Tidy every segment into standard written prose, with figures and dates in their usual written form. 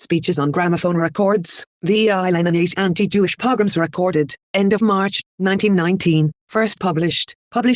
speeches on gramophone records. V.I. Lenin 8 anti-Jewish pogroms recorded. End of March, 1919. First published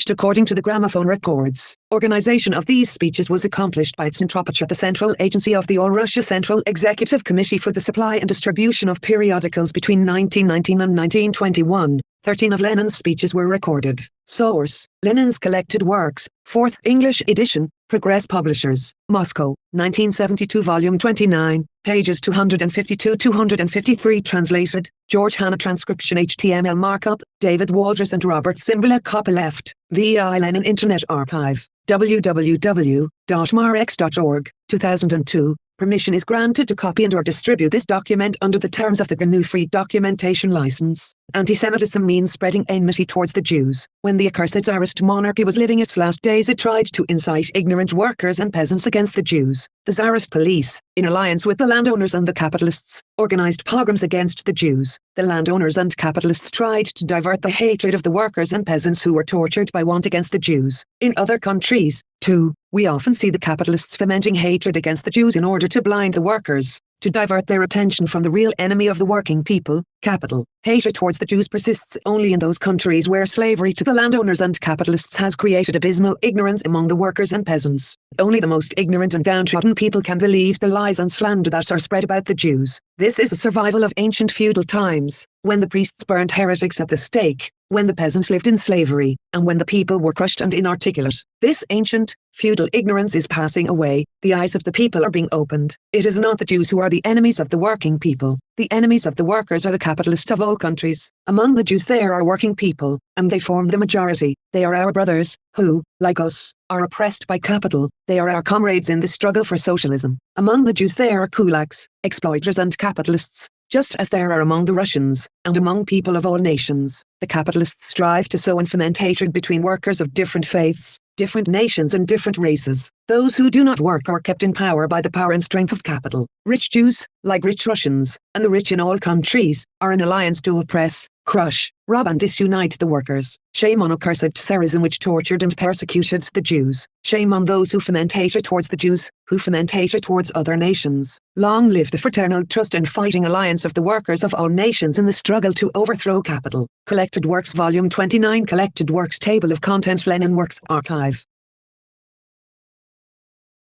according to the gramophone records. Organization of these speeches was accomplished by Centropatria, the central agency of the All-Russia Central Executive Committee for the supply and distribution of periodicals between 1919 and 1921. 13 of Lenin's speeches were recorded. Source: Lenin's Collected Works, 4th English edition, Progress Publishers, Moscow, 1972, volume 29, pages 252-253. Translated, George Hanna. Transcription HTML markup, David Waldrus and Robert Simbala. Copyleft, V.I. Lenin Internet Archive, www.marx.org, 2002. Permission is granted to copy and/or distribute this document under the terms of the GNU Free Documentation License. Antisemitism means spreading enmity towards the Jews. When the accursed Tsarist monarchy was living its last days, it tried to incite ignorant workers and peasants against the Jews. The Tsarist police, in alliance with the landowners and the capitalists, organized pogroms against the Jews. The landowners and capitalists tried to divert the hatred of the workers and peasants who were tortured by want against the Jews. In other countries, too, we often see the capitalists fomenting hatred against the Jews in order to blind the workers, to divert their attention from the real enemy of the working people, capital. Hatred towards the Jews persists only in those countries where slavery to the landowners and capitalists has created abysmal ignorance among the workers and peasants. Only the most ignorant and downtrodden people can believe the lies and slander that are spread about the Jews. This is a survival of ancient feudal times, when the priests burned heretics at the stake, when the peasants lived in slavery, and when the people were crushed and inarticulate. This ancient, feudal ignorance is passing away. The eyes of the people are being opened. It is not the Jews who are the enemies of the working people. The enemies of the workers are the capitalists of all countries. Among the Jews there are working people, and they form the majority. They are our brothers, who, like us, are oppressed by capital. They are our comrades in the struggle for socialism. Among the Jews there are kulaks, exploiters and capitalists, just as there are among the Russians, and among people of all nations. The capitalists strive to sow and foment hatred between workers of different faiths, different nations and different races. Those who do not work are kept in power by the power and strength of capital. Rich Jews, like rich Russians, and the rich in all countries, are in alliance to oppress, crush, rob and disunite the workers. Shame on accursed Tsarism which tortured and persecuted the Jews. Shame on those who foment hatred towards the Jews, who foment hatred towards other nations. Long live the fraternal trust and fighting alliance of the workers of all nations in the struggle to overthrow capital. Collected Works Volume 29. Collected Works Table of Contents. Lenin Works Archive.